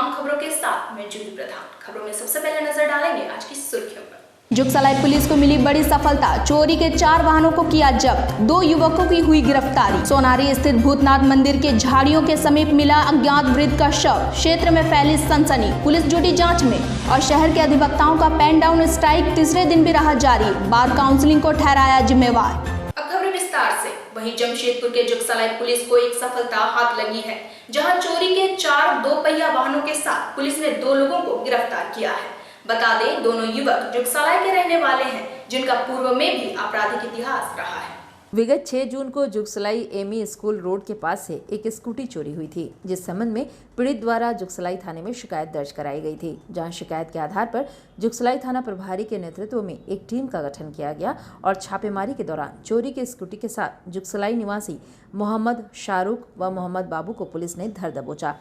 तमाम खबरों के साथ मैं जूही प्रधान। खबरों में सबसे पहले नजर डालेंगे आज की सुर्खियों पर। जुगसलाई पुलिस को मिली बड़ी सफलता, चोरी के 4 वाहनों को किया जब्त, 2 युवकों की हुई गिरफ्तारी। सोनारी स्थित भूतनाथ मंदिर के झाड़ियों के समीप मिला अज्ञात वृद्ध का शव, क्षेत्र में फैली सनसनी, पुलिस जुटी जांच में। और शहर के अधिवक्ताओं का पेन डाउन स्ट्राइक तीसरे दिन भी रहा जारी, बार काउंसिलिंग को ठहराया जिम्मेवार। अब खबरें विस्तार से। वहीं जमशेदपुर के जुगसलाई पुलिस को एक सफलता हाथ लगी है, जहां चोरी के 4 2 पहिया वाहनों के साथ पुलिस ने 2 लोगों को गिरफ्तार किया है। बता दें, दोनों युवक जुगसलाई के रहने वाले हैं, जिनका पूर्व में भी आपराधिक इतिहास रहा है। विगत 6 जून को जुगसलाई एमी स्कूल रोड के पास से एक स्कूटी चोरी हुई थी, जिस संबंध में पीड़ित द्वारा जुगसलाई थाने में शिकायत दर्ज कराई गई थी, जहां शिकायत के आधार पर जुगसलाई थाना प्रभारी के नेतृत्व में एक टीम का गठन किया गया और छापेमारी के दौरान चोरी की स्कूटी के साथ जुगसलाई निवासी मोहम्मद शाहरुख व मोहम्मद बाबू को पुलिस ने धर दबोचा।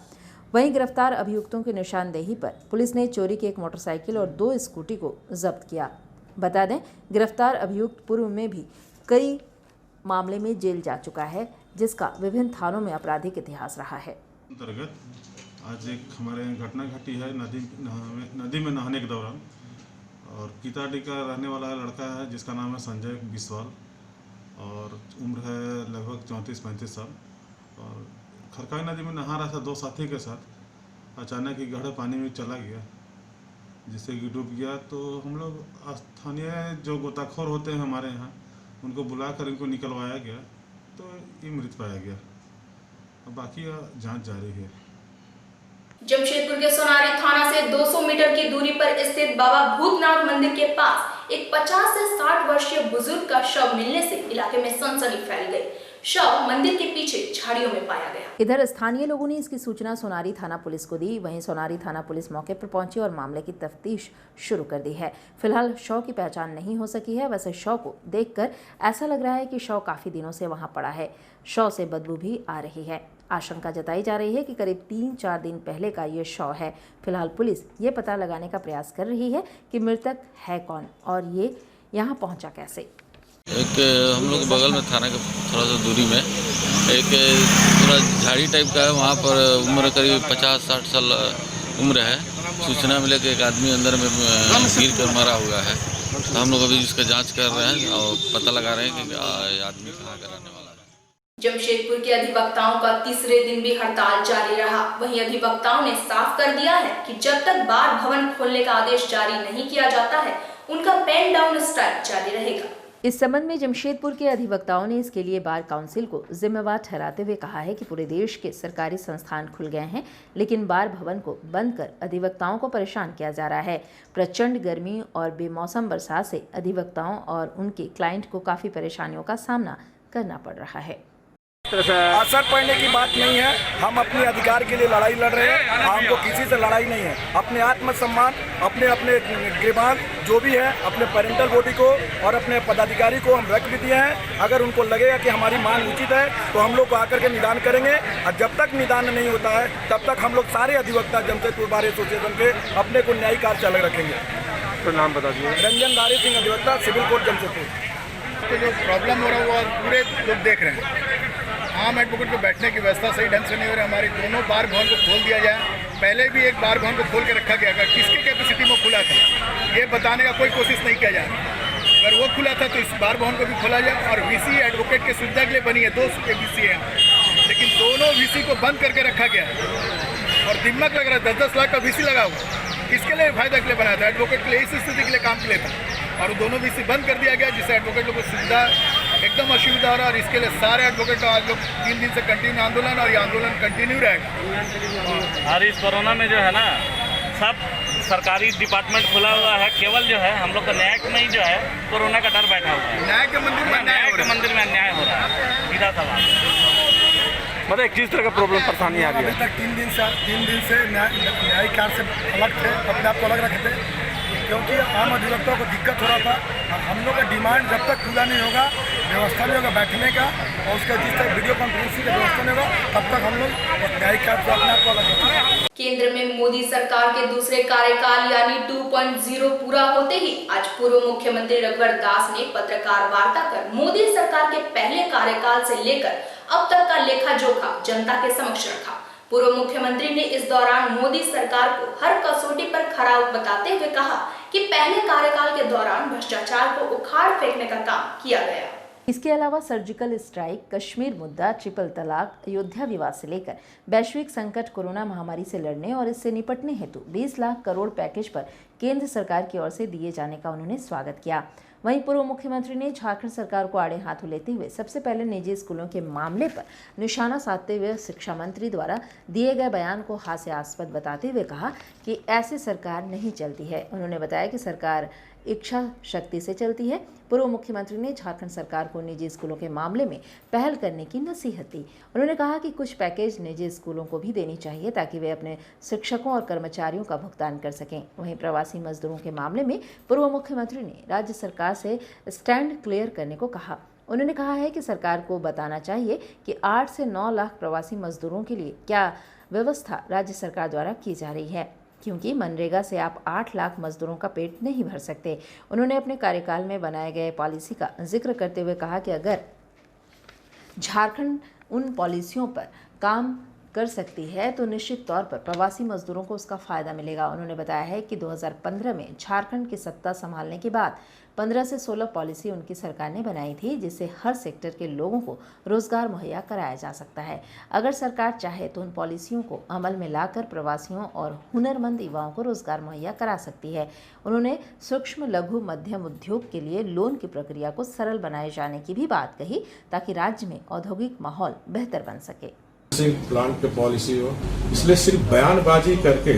वहीं गिरफ्तार अभियुक्तों की निशानदेही पर पुलिस ने चोरी की एक मोटरसाइकिल और 2 स्कूटी को जब्त किया। बता दें, गिरफ्तार अभियुक्त पूर्व में भी कई मामले में जेल जा चुका है, जिसका विभिन्न थानों में आपराधिक इतिहास रहा है। अंतर्गत आज एक हमारे घटना घटी है नदी में नहाने के दौरान, और कीताडी का रहने वाला लड़का है जिसका नाम है संजय बिस्वाल और उम्र है लगभग 34-35 साल। और खरकाई नदी में नहा रहा था 2 साथी के साथ, अचानक ही गहरे पानी में चला गया, जिससे कि डूब गया। तो हम लोग स्थानीय जो गोताखोर होते हैं हमारे यहाँ, उनको बुलाकर इनको निकलवाया गया, तो ये मृत पाया गया। अब बाकी जांच जारी है। जमशेदपुर के सोनारी थाना से 200 मीटर की दूरी पर स्थित बाबा भूतनाथ मंदिर के पास एक 50 से 60 वर्षीय बुजुर्ग का शव मिलने से इलाके में सनसनी फैल गई। शव मंदिर के पीछे झाड़ियों में पाया गया। इधर स्थानीय लोगों ने इसकी सूचना सोनारी थाना पुलिस को दी। वहीं सोनारी थाना पुलिस मौके पर पहुंची और मामले की तफ्तीश शुरू कर दी है। फिलहाल शव की पहचान नहीं हो सकी है। वैसे शव को देखकर ऐसा लग रहा है कि शव काफी दिनों से वहां पड़ा है। शव से बदबू भी आ रही है। आशंका जताई जा रही है कि करीब 3-4 दिन पहले का ये शव है। फिलहाल पुलिस ये पता लगाने का प्रयास कर रही है कि मृतक है कौन और ये यहाँ पहुंचा कैसे। एक हम लोग बगल में थाना के थोड़ा सा दूरी में एक थोड़ा झाड़ी टाइप का है, वहाँ पर उम्र करीब 50-60 साल उम्र है। सूचना मिले कि एक आदमी अंदर में गिर कर मरा हुआ है। तो हम लोग अभी इसका जांच कर रहे हैं और पता लगा रहे हैं कि आदमी कहाँ का रहने वाला है। जमशेदपुर के अधिवक्ताओं का तीसरे दिन भी हड़ताल जारी रहा। वहीं अधिवक्ताओं ने साफ कर दिया है कि जब तक बार भवन खोलने का आदेश जारी नहीं किया जाता है, उनका पेन डाउन स्ट्राइक जारी रहेगा। इस संबंध में जमशेदपुर के अधिवक्ताओं ने इसके लिए बार काउंसिल को जिम्मेवार ठहराते हुए कहा है कि पूरे देश के सरकारी संस्थान खुल गए हैं, लेकिन बार भवन को बंद कर अधिवक्ताओं को परेशान किया जा रहा है। प्रचंड गर्मी और बेमौसम बरसात से अधिवक्ताओं और उनके क्लाइंट को काफी परेशानियों का सामना करना पड़ रहा है। असर पड़ने की बात नहीं है। हम अपने अधिकार के लिए लड़ाई लड़ रहे हैं। हमको किसी से लड़ाई नहीं है। अपने आत्मसम्मान, अपने गिरबान जो भी है, अपने पेरेंटल बॉडी को और अपने पदाधिकारी को हम रख भी दिए हैं। अगर उनको लगेगा कि हमारी मांग उचित है तो हम लोग आकर के निदान करेंगे। और जब तक निदान नहीं होता है तब तक हम लोग सारे अधिवक्ता जमशेदपुर बार एसोसिएशन के अपने को न्यायिक कार्य चालू रखेंगे। तो नाम बता दीजिए। रंजन धारी सिंह, अधिवक्ता, सिविल कोर्ट जमशेदपुर। तो जो प्रॉब्लम हो रहा है वो पूरे लोग देख रहे हैं। आम एडवोकेट को बैठने की व्यवस्था सही ढंग से नहीं हो रही। हमारी दोनों बार भवन को खोल दिया जाए। पहले भी एक बार भवन को खोल के रखा गया, किसके कैपेसिटी में खुला था ये बताने का कोई कोशिश नहीं किया जा रहा। अगर वो खुला था तो इस बार भवन को भी खोला जाए। और वीसी एडवोकेट के सुविधा के लिए बनी है, 2 वीसी है, लेकिन दोनों वीसी को बंद करके रखा गया और दिमाग लग रहा है 10-10 लाख का वीसी लगा हुआ। किसके लिए? फायदा के लिए बनाया था, एडवोकेट के लिए, इस स्थिति के लिए काम के लिए था। और दोनों वीसी बंद कर दिया गया, जिससे एडवोकेटों को सुविधा एकदम असुविधा हो रहा है। और इसके लिए सारे एडवोकेट आज लोग 3 दिन से कंटिन्यू आंदोलन, और ये आंदोलन कंटिन्यू रहेगा। और इस कोरोना में जो है ना, सब सरकारी डिपार्टमेंट खुला हुआ है, केवल जो है हम लोग का न्यायिक में ही जो है कोरोना का डर बैठा हुआ है। न्याय के मंदिर में अन्याय हो रहा है। सीधा सवाल मतलब किस तरह का प्रॉब्लम परेशानी आ रही है? अभी तक 3 दिन से न्यायिक कार्य से अलग थे, अपने आप को अलग रखे थे, क्योंकि आम अधिवक्ताओं को दिक्कत हो रहा था। और हम लोग का डिमांड जब तक पूरा नहीं होगा, व्यवस्था नहीं होगा बैठने का, और उसका जिस तक वीडियो कॉन्फ्रेंसिंग का व्यवस्था नहीं होगा, तब तक हम लोग न्यायिक कार्य से अपने आप को अलग रखेंगे। केंद्र में मोदी सरकार के दूसरे कार्यकाल यानी 2.0 पूरा होते ही आज पूर्व मुख्यमंत्री रघुवर दास ने पत्रकार वार्ता कर मोदी सरकार के पहले कार्यकाल से लेकर अब तक का लेखा जोखा जनता के समक्ष रखा। पूर्व मुख्यमंत्री ने इस दौरान मोदी सरकार को हर कसौटी पर खरा बताते हुए कहा कि पहले कार्यकाल के दौरान भ्रष्टाचार को उखाड़ फेंकने का काम किया गया। इसके अलावा सर्जिकल स्ट्राइक, कश्मीर मुद्दा, ट्रिपल तलाक, अयोध्या विवाद से लेकर वैश्विक संकट, कोरोना महामारी से लड़ने और इससे निपटने हेतु 20 लाख करोड़ पैकेज पर केंद्र सरकार की ओर से दिए जाने का उन्होंने स्वागत किया। वहीं पूर्व मुख्यमंत्री ने झारखंड सरकार को आड़े हाथों लेते हुए सबसे पहले निजी स्कूलों के मामले पर निशाना साधते हुए शिक्षा मंत्री द्वारा दिए गए बयान को हास्यास्पद बताते हुए कहा कि ऐसी सरकार नहीं चलती है। उन्होंने बताया कि सरकार इच्छा शक्ति से चलती है। पूर्व मुख्यमंत्री ने झारखंड सरकार को निजी स्कूलों के मामले में पहल करने की नसीहत दी। उन्होंने कहा कि कुछ पैकेज निजी स्कूलों को भी देनी चाहिए ताकि वे अपने शिक्षकों और कर्मचारियों का भुगतान कर सकें। वहीं प्रवासी मजदूरों के मामले में पूर्व मुख्यमंत्री ने राज्य सरकार से स्टैंड क्लियर करने को कहा। उन्होंने कहा है कि सरकार को बताना चाहिए कि 8 से 9 लाख प्रवासी मजदूरों के लिए क्या व्यवस्था राज्य सरकार द्वारा की जा रही है, क्योंकि मनरेगा से आप 8 लाख मजदूरों का पेट नहीं भर सकते। उन्होंने अपने कार्यकाल में बनाए गए पॉलिसी का जिक्र करते हुए कहा कि अगर झारखंड उन पॉलिसियों पर काम कर सकती है तो निश्चित तौर पर प्रवासी मजदूरों को उसका फायदा मिलेगा। उन्होंने बताया है कि 2015 में झारखंड की सत्ता संभालने के बाद 15 से 16 पॉलिसी उनकी सरकार ने बनाई थी, जिससे हर सेक्टर के लोगों को रोजगार मुहैया कराया जा सकता है। अगर सरकार चाहे तो उन पॉलिसियों को अमल में लाकर प्रवासियों और हुनरमंद युवाओं को रोजगार मुहैया करा सकती है। उन्होंने सूक्ष्म, लघु, मध्यम उद्योग के लिए लोन की प्रक्रिया को सरल बनाए जाने की भी बात कही ताकि राज्य में औद्योगिक माहौल बेहतर बन सके। प्लांट की पॉलिसी हो, इसलिए सिर्फ बयानबाजी करके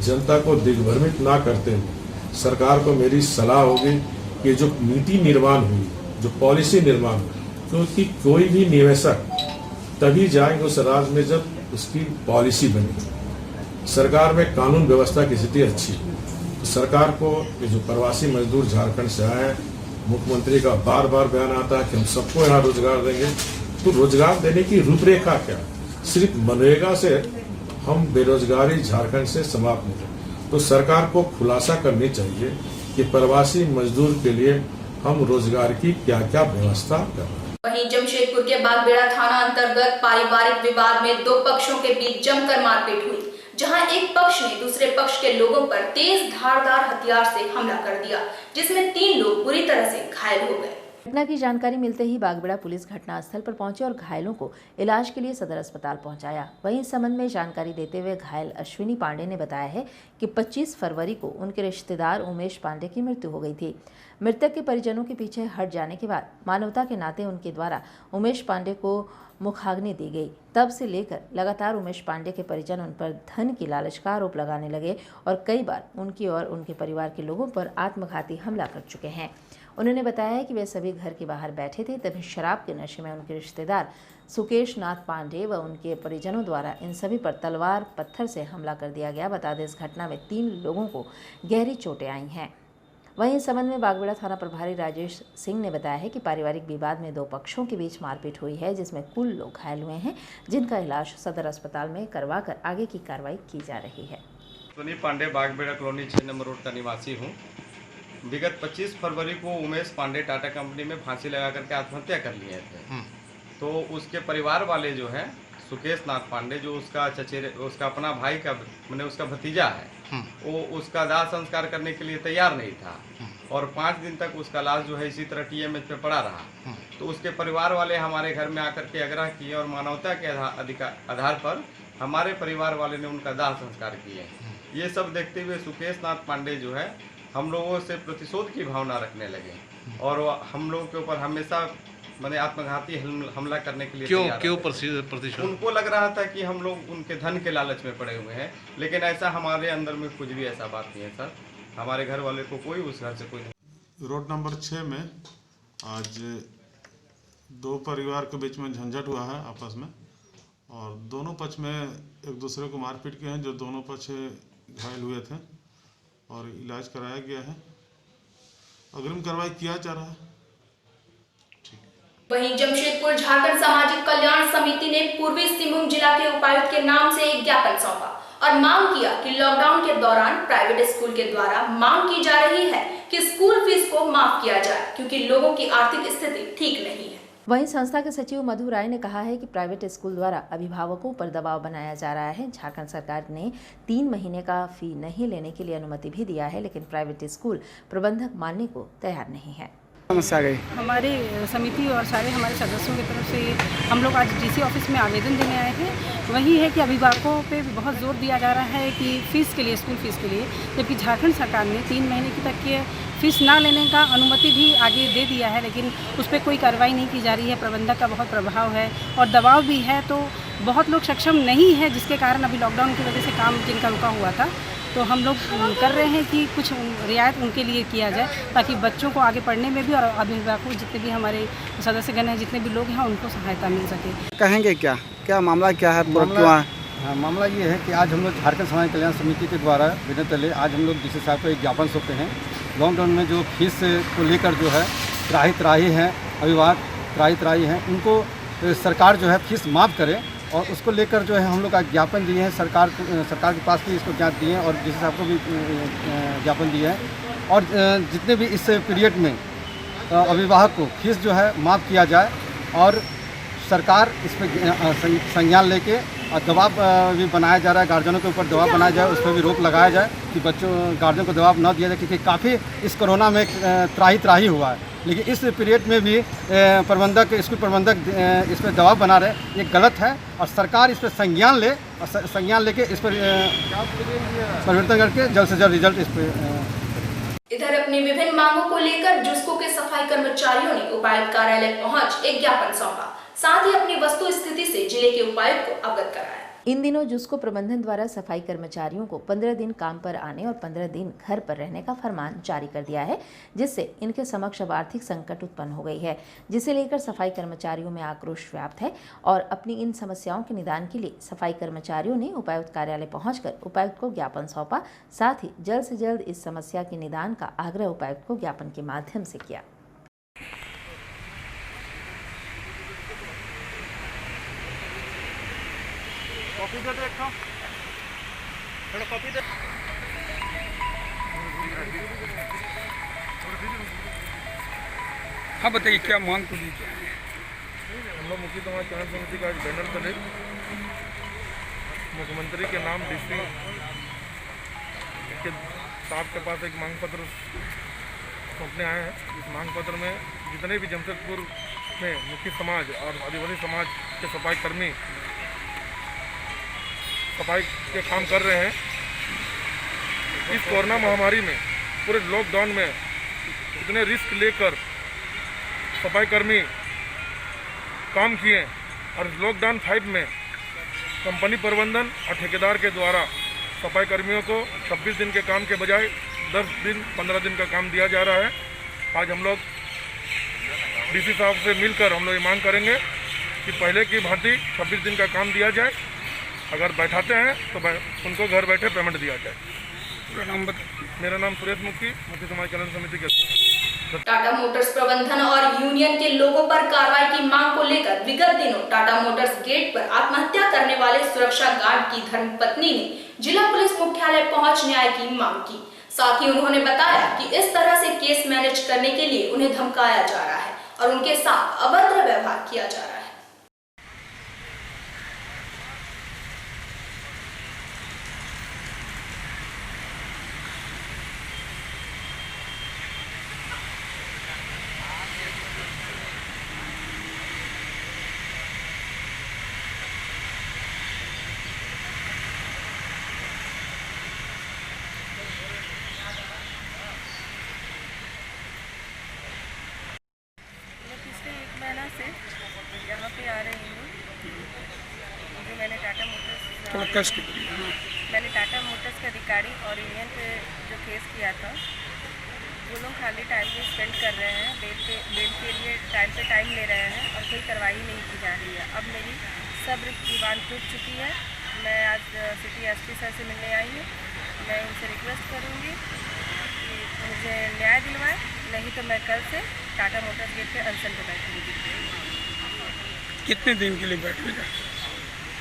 जनता को दिग्भ्रमित ना करते हुए सरकार को मेरी सलाह होगी कि जो नीति निर्माण हुई, जो पॉलिसी निर्माण हुई, क्योंकि कोई भी निवेशक तभी जाएंगे उस राज्य में जब उसकी पॉलिसी बनेगी। सरकार में कानून व्यवस्था की स्थिति अच्छी है। तो सरकार को ये जो प्रवासी मजदूर झारखंड से आए हैं, मुख्यमंत्री का बार बार बयान आता है कि हम सबको यहाँ रोजगार देंगे, तो रोजगार देने की रूपरेखा क्या? सिर्फ मनरेगा से हम बेरोजगारी झारखंड से समाप्त नहीं करें, तो सरकार को खुलासा करनी चाहिए कि प्रवासी मजदूर के लिए हम रोजगार की क्या क्या व्यवस्था करें। वहीं जमशेदपुर के बागबेड़ा थाना अंतर्गत पारिवारिक विवाद में 2 पक्षों के बीच जमकर मारपीट हुई, जहां एक पक्ष ने दूसरे पक्ष के लोगों पर तेज धारदार हथियार से हमला कर दिया, जिसमें 3 लोग बुरी तरह से घायल हो गए। घटना की जानकारी मिलते ही बागबेड़ा पुलिस घटनास्थल पर पहुंची और घायलों को इलाज के लिए सदर अस्पताल पहुंचाया। वहीं इस संबंध में जानकारी देते हुए घायल अश्विनी पांडे ने बताया है कि 25 फरवरी को उनके रिश्तेदार उमेश पांडे की मृत्यु हो गई थी। मृतक के परिजनों के पीछे हट जाने के बाद मानवता के नाते उनके द्वारा उमेश पांडे को मुखाग्नि दी गई। तब से लेकर लगातार उमेश पांडे के परिजन उन पर धन की लालच का आरोप लगाने लगे और कई बार उनकी और उनके परिवार के लोगों पर आत्मघाती हमला कर चुके हैं। उन्होंने बताया कि वे सभी घर के बाहर बैठे थे, तभी शराब के नशे में उनके रिश्तेदार सुकेश नाथ पांडे व उनके परिजनों द्वारा इन सभी पर तलवार पत्थर से हमला कर दिया गया। बता दें, इस घटना में 3 लोगों को गहरी चोटें आई हैं। वहीं इस संबंध में बागबेड़ा थाना प्रभारी राजेश सिंह ने बताया है कि पारिवारिक विवाद में 2 पक्षों के बीच मारपीट हुई है, जिसमें कुल लोग घायल हुए हैं, जिनका इलाज सदर अस्पताल में करवाकर आगे की कार्रवाई की जा रही है। Sunil Pandey Bagbera colony 6 number road का निवासी हूँ। विगत 25 फरवरी को उमेश पांडे टाटा कंपनी में फांसी लगा करके आत्महत्या कर लिए थे। तो उसके परिवार वाले जो है सुकेश नाथ पांडे, जो उसका अपना भाई का मैंने उसका भतीजा है, वो उसका दाह संस्कार करने के लिए तैयार नहीं था और 5 दिन तक उसका लाश जो है इसी तरह TMH पे पड़ा रहा। तो उसके परिवार वाले हमारे घर में आकर के आग्रह किए और मानवता के आधार पर हमारे परिवार वाले ने उनका दाह संस्कार किए। ये सब देखते हुए सुकेश नाथ पांडे जो है हम लोगों से प्रतिशोध की भावना रखने लगे और हम लोगों के ऊपर हमेशा मैंने आत्मघाती हमला करने के लिए क्यों प्रतिशोध? उनको लग रहा था कि हम लोग उनके धन के लालच में पड़े हुए हैं, लेकिन ऐसा हमारे अंदर में कुछ भी ऐसा बात नहीं है सर। हमारे घर वाले को कोई उस घर से कोई नहीं। रोड नंबर 6 में आज 2 परिवार के बीच में झंझट हुआ है आपस में, और दोनों पक्ष में एक दूसरे को मारपीट किए हैं, जो दोनों पक्ष घायल हुए थे और इलाज कराया गया है। अग्रिम कार्रवाई किया जा रहा है। वहीं जमशेदपुर झारखंड सामाजिक कल्याण समिति ने पूर्वी सिंहभूम जिला के उपायुक्त के नाम से एक ज्ञापन सौंपा और मांग किया कि लॉकडाउन के दौरान प्राइवेट स्कूल के द्वारा मांग की जा रही है कि स्कूल फीस को माफ किया जाए, क्योंकि लोगों की आर्थिक स्थिति ठीक नहीं है। वहीं संस्था के सचिव मधु राय ने कहा है कि प्राइवेट स्कूल द्वारा अभिभावकों पर दबाव बनाया जा रहा है। झारखंड सरकार ने 3 महीने का फी नहीं लेने के लिए अनुमति भी दिया है, लेकिन प्राइवेट स्कूल प्रबंधक मानने को तैयार नहीं है। समस्या गई हमारे समिति और सारे हमारे सदस्यों की तरफ से हम लोग आज डीसी ऑफिस में आवेदन देने आए हैं। वही है कि अभिभावकों पे बहुत जोर दिया जा रहा है कि फ़ीस के लिए, स्कूल फ़ीस के लिए, जबकि झारखंड सरकार ने 3 महीने की तक के फ़ीस ना लेने का अनुमति भी आगे दे दिया है, लेकिन उस पर कोई कार्रवाई नहीं की जा रही है। प्रबंधक का बहुत प्रभाव है और दबाव भी है, तो बहुत लोग सक्षम नहीं है, जिसके कारण अभी लॉकडाउन की वजह से काम जिनका रुका हुआ था, तो हम लोग कर रहे हैं कि कुछ रियायत उनके लिए किया जाए, ताकि बच्चों को आगे पढ़ने में भी और अभिभावकों जितने भी हमारे सदस्यगण हैं, जितने भी लोग हैं, उनको सहायता मिल सके। कहेंगे क्या मामला क्या है? मामला ये है कि आज हम लोग झारखंड समाज कल्याण समिति के द्वारा विनय तले आज हम लोग डीसी साहब को एक ज्ञापन सौंपते हैं। लॉकडाउन में जो फीस को लेकर जो है त्राही हैं, अभिभावक त्राही हैं, उनको सरकार जो है फीस माफ़ करे, और उसको लेकर जो है हम लोग का ज्ञापन दिए हैं सरकार के पास भी इसको ज्ञापन दिए हैं और डीसी साहब को भी ज्ञापन दिए हैं। और जितने भी इस पीरियड में अभिभावक को फीस जो है माफ़ किया जाए, और सरकार इस पर संज्ञान लेके और दबाव भी बनाया जा रहा है, गार्जियनों के ऊपर दबाव बनाया जाए, उस पर भी रोक लगाया जाए कि गार्जियन को दबाव न दिया जाए, क्योंकि काफ़ी इस कोरोना में त्राही हुआ है। लेकिन इस पीरियड में भी स्कूल प्रबंधक इस पर दबाव बना रहे, ये गलत है, और सरकार इस पर संज्ञान ले और संज्ञान लेके इस पर परिवर्तन करके जल्द से जल्द रिजल्ट इस पर। इधर अपनी विभिन्न मांगों को लेकर जुस्को के सफाई कर्मचारियों ने उपायुक्त कार्यालय पहुंच एक ज्ञापन सौंपा, साथ ही अपनी वस्तु स्थिति से जिले के उपायुक्त को अवगत कराया। इन दिनों जुस्को प्रबंधन द्वारा सफाई कर्मचारियों को 15 दिन काम पर आने और 15 दिन घर पर रहने का फरमान जारी कर दिया है, जिससे इनके समक्ष अब आर्थिक संकट उत्पन्न हो गई है, जिसे लेकर सफाई कर्मचारियों में आक्रोश व्याप्त है। और अपनी इन समस्याओं के निदान के लिए सफाई कर्मचारियों ने उपायुक्त कार्यालय पहुंचकर उपायुक्त को ज्ञापन सौंपा, साथ ही जल्द से जल्द इस समस्या के निदान का आग्रह उपायुक्त को ज्ञापन के माध्यम से किया। कॉपी दे दो, थोड़ा कॉपी दे। हाँ बताइए, क्या मांग को दी क्या है? हम लोग मुख्य समाज कल्याण समिति का बैनर तले मुख्यमंत्री के नाम डीसी के साहब के पास एक मांग पत्र सौंपने आए हैं। इस मांग पत्र में जितने भी जमशेदपुर में मुख्य समाज और आदिवासी समाज के सफाई कर्मी सफाई के काम कर रहे हैं, इस कोरोना महामारी में पूरे लॉकडाउन में इतने रिस्क लेकर सफाई कर्मी काम किए, और लॉकडाउन 5 में कंपनी प्रबंधन और ठेकेदार के द्वारा सफाई कर्मियों को 26 दिन के काम के बजाय 10 दिन 15 दिन का काम दिया जा रहा है। आज हम लोग डीसी साहब से मिलकर हम लोग ये मांग करेंगे कि पहले की भांति 26 दिन का काम दिया जाए, अगर बैठाते हैं तो उनको घर बैठे पेमेंट दिया जाए। मेरा नाम सुरेश मुखी, मुख्य समाज कल्याण समिति के अध्यक्ष। टाटा मोटर्स प्रबंधन और यूनियन के लोगों पर कार्रवाई की मांग को लेकर विगत दिनों टाटा मोटर्स गेट पर आत्महत्या करने वाले सुरक्षा गार्ड की धर्मपत्नी ने जिला पुलिस मुख्यालय पहुंच न्याय की मांग की। साथ ही उन्होंने बताया कि इस तरह से केस मैनेज करने के लिए उन्हें धमकाया जा रहा है और उनके साथ अभद्र व्यवहार किया जा रहा है। मैंने टाटा मोटर्स के अधिकारी और यूनियन पे जो केस किया था, वो लोग खाली टाइम भी स्पेंड कर रहे हैं, बेल के लिए टाइम पे टाइम ले रहे हैं और कोई कार्रवाई नहीं की जा रही है। अब मेरी सब्र की बांध टूट चुकी है। मैं आज सिटी एसपी सर से मिलने आई हूँ। मैं उनसे रिक्वेस्ट करूँगी कि मुझे न्याय दिलवाएं, नहीं तो मैं कल से टाटा मोटर्स गेट पे अनशन पे बैठूँगी। कितने दिन के लिए बैठेगा?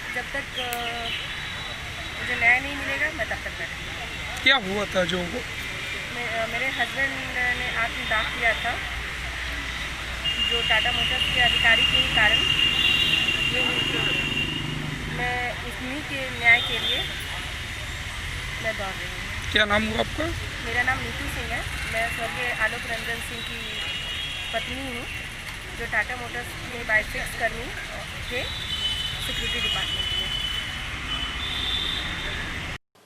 जब तक मुझे न्याय नहीं मिलेगा मैं तब तक बैठूँगी। क्या हुआ था जो मेरे हस्बैंड ने आत्मदाह किया था। जो टाटा मोटर्स के अधिकारी के ही कारण ये हुई थी। मैं इन्हीं के न्याय के लिए मैं दौड़ रही हूँ। क्या नाम हुआ आपका? मेरा नाम नीतू सिंह है। मैं स्वर्गीय आलोक रंजन सिंह की पत्नी हूँ, जो टाटा मोटर्स में बाइसेक्स कर्मी थे सिक्योरिटी डिपार्टमेंट में।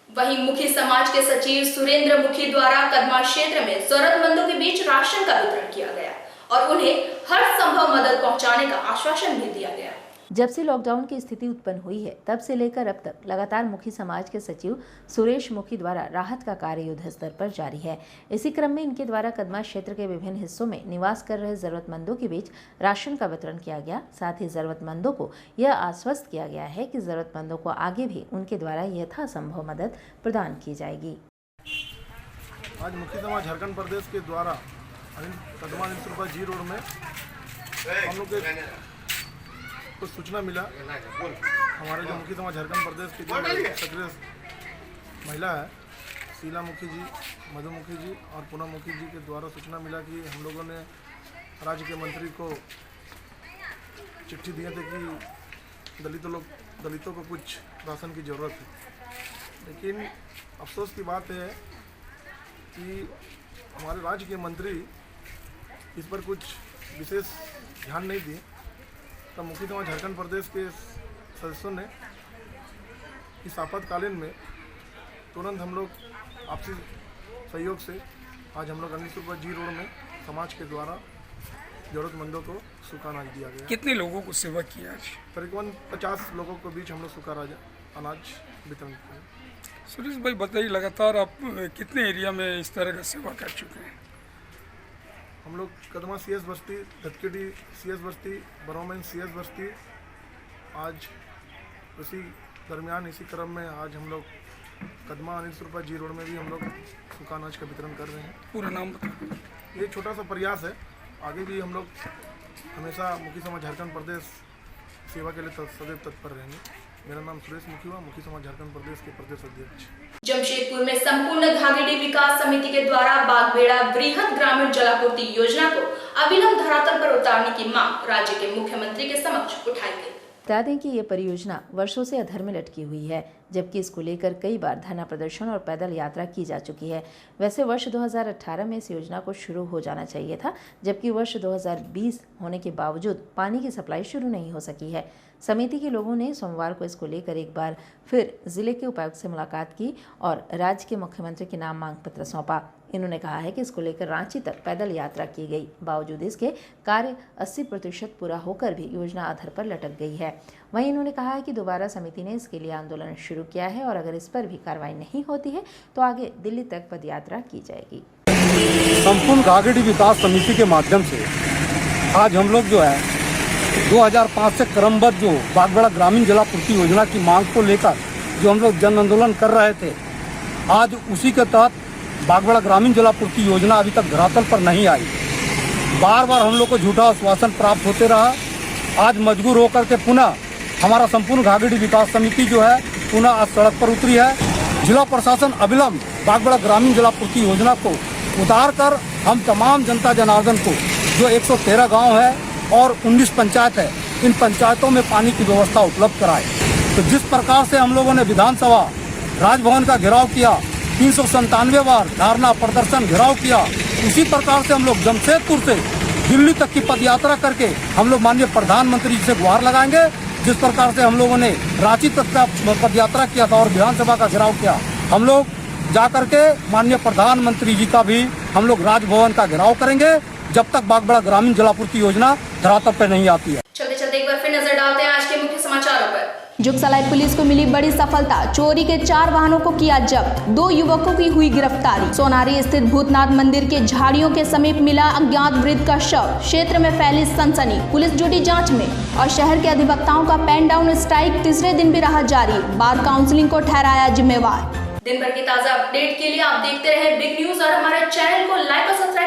वहीं मुखी समाज के सचिव सुरेंद्र मुखी द्वारा कदमा क्षेत्र में जरूरतमंदों के बीच राशन का वितरण किया गया और उन्हें हर संभव मदद पहुंचाने का आश्वासन भी दिया गया। जब से लॉकडाउन की स्थिति उत्पन्न हुई है तब से लेकर अब तक लगातार मुखी समाज के सचिव सुरेश मुखी द्वारा राहत का कार्य युद्ध स्तर पर जारी है। इसी क्रम में इनके द्वारा कदमा क्षेत्र के विभिन्न हिस्सों में निवास कर रहे जरूरतमंदों के बीच राशन का वितरण किया गया। साथ ही जरूरतमंदों को यह आश्वस्त किया गया है कि जरूरतमंदों को आगे भी उनके द्वारा यथासंभव मदद प्रदान की जाएगी। आज मुखी समाज झारखंड प्रदेश के द्वारा कदमा जी रोड में हम लोग को सूचना मिला, हमारे जो मुखी समाज झारखंड प्रदेश की जो सक्रिय महिला है शीला मुखी जी, मधु मुखी जी और पूनम मुखी जी के द्वारा सूचना मिला कि हम लोगों ने राज्य के मंत्री को चिट्ठी दिए थे कि दलितों को कुछ राशन की ज़रूरत है। लेकिन अफसोस की बात है कि हमारे राज्य के मंत्री इस पर कुछ विशेष ध्यान नहीं दिए। तब मुखी समाज झारखंड प्रदेश के सदस्यों ने इस आपातकालीन में तुरंत हम लोग आपसी सहयोग से आज हम लोग अनिल जी रोड में समाज के द्वारा जरूरतमंदों को सूखा अनाज दिया गया। कितने लोगों को सेवा किया आज? तकरीबन 50 लोगों के बीच हम लोग सूखा अनाज वितरण किया। सुरेश भाई बताइए, लगातार आप कितने एरिया में इस तरह का सेवा कर चुके हैं? हम लोग कदमा CS बस्ती, धतकेडी CS बस्ती, बरोमन CS बस्ती, आज उसी दरमियान इसी क्रम में आज हम लोग कदमा अनिल जी रोड में भी हम लोग सूखा अनाज का वितरण कर रहे हैं। पूरा नाम बताइए। ये छोटा सा प्रयास है, आगे भी हम लोग हमेशा मुखी समाज झारखंड प्रदेश सेवा के लिए सदैव तत्पर रहेंगे। मेरा नाम सुरेश मुखी हुआ, मुखी समाज झारखंड प्रदेश के प्रदेश अध्यक्ष। जमशेदपुर में संपूर्ण घाघेड़ी विकास समिति के द्वारा बागबेड़ा बृहद ग्रामीण जलापूर्ति योजना को अविलंब धरातल पर उतारने की मांग राज्य के मुख्यमंत्री के समक्ष उठाई गई। बता दें कि ये परियोजना वर्षों से अधर में लटकी हुई है, जबकि इसको लेकर कई बार धरना प्रदर्शन और पैदल यात्रा की जा चुकी है। वैसे वर्ष 2018 में इस योजना को शुरू हो जाना चाहिए था, जबकि वर्ष 2020 होने के बावजूद पानी की सप्लाई शुरू नहीं हो सकी है। समिति के लोगों ने सोमवार को इसको लेकर एक बार फिर जिले के उपायुक्त से मुलाकात की और राज्य के मुख्यमंत्री के नाम मांग पत्र सौंपा। इन्होंने कहा है कि इसको लेकर रांची तक पैदल यात्रा की गई, बावजूद इसके कार्य 80% पूरा होकर भी योजना अधर पर लटक गई है। वहीं इन्होंने कहा है कि दोबारा समिति ने इसके लिए आंदोलन शुरू किया है और अगर इस पर भी कार्रवाई नहीं होती है तो आगे दिल्ली तक पदयात्रा की जाएगी। संपूर्ण घाघेड़ी विकास समिति के माध्यम से आज हम लोग जो है 2005 से क्रमबद्ध जो बागबेड़ा ग्रामीण जलापूर्ति योजना की मांग को लेकर जो हम लोग जन आंदोलन कर रहे थे, आज उसी के तहत बागबेड़ा ग्रामीण जलापूर्ति योजना अभी तक धरातल पर नहीं आई। बार बार हम लोग को झूठा आश्वासन प्राप्त होते रहा। आज मजबूर होकर के पुनः हमारा संपूर्ण घाघेड़ी विकास समिति जो है पुनः आज सड़क पर उतरी है। जिला प्रशासन अविलंब बागबेड़ा ग्रामीण जलापूर्ति योजना को उतार कर हम तमाम जनता जनार्दन को जो 113 गाँव है और 19 पंचायत है, इन पंचायतों में पानी की व्यवस्था उपलब्ध कराए। तो जिस प्रकार से हम लोगों ने विधानसभा राजभवन का घेराव किया, 397 बार धरना प्रदर्शन घेराव किया, उसी प्रकार से हम लोग जमशेदपुर से दिल्ली तक की पदयात्रा करके हम लोग माननीय प्रधानमंत्री जी से गुहार लगाएंगे। जिस प्रकार से हम लोगों ने रांची तक का पदयात्रा किया था और विधानसभा का घेराव किया, हम लोग जा करके माननीय प्रधानमंत्री जी का भी हम लोग राजभवन का घेराव करेंगे जब तक बागबेड़ा ग्रामीण जलापूर्ति योजना धरातल पर नहीं आती है। चलते चलते एक बार फिर नजर डालते हैं आज के मुख्य समाचारों पर। जुगसलाई पुलिस को मिली बड़ी सफलता, चोरी के 4 वाहनों को किया जब्त, 2 युवकों की हुई गिरफ्तारी। सोनारी स्थित भूतनाथ मंदिर के झाड़ियों के समीप मिला अज्ञात वृद्ध का शव, क्षेत्र में फैली सनसनी। पुलिस जुटी जांच में और शहर के अधिवक्ताओं का पेन डाउन स्ट्राइक तीसरे दिन भी रहा जारी, बार काउंसिलिंग को ठहराया जिम्मेवार। दिन भर की ताजा अपडेट के लिए आप देखते रहे बिग न्यूज और हमारे चैनल को लाइक और सब्सक्राइब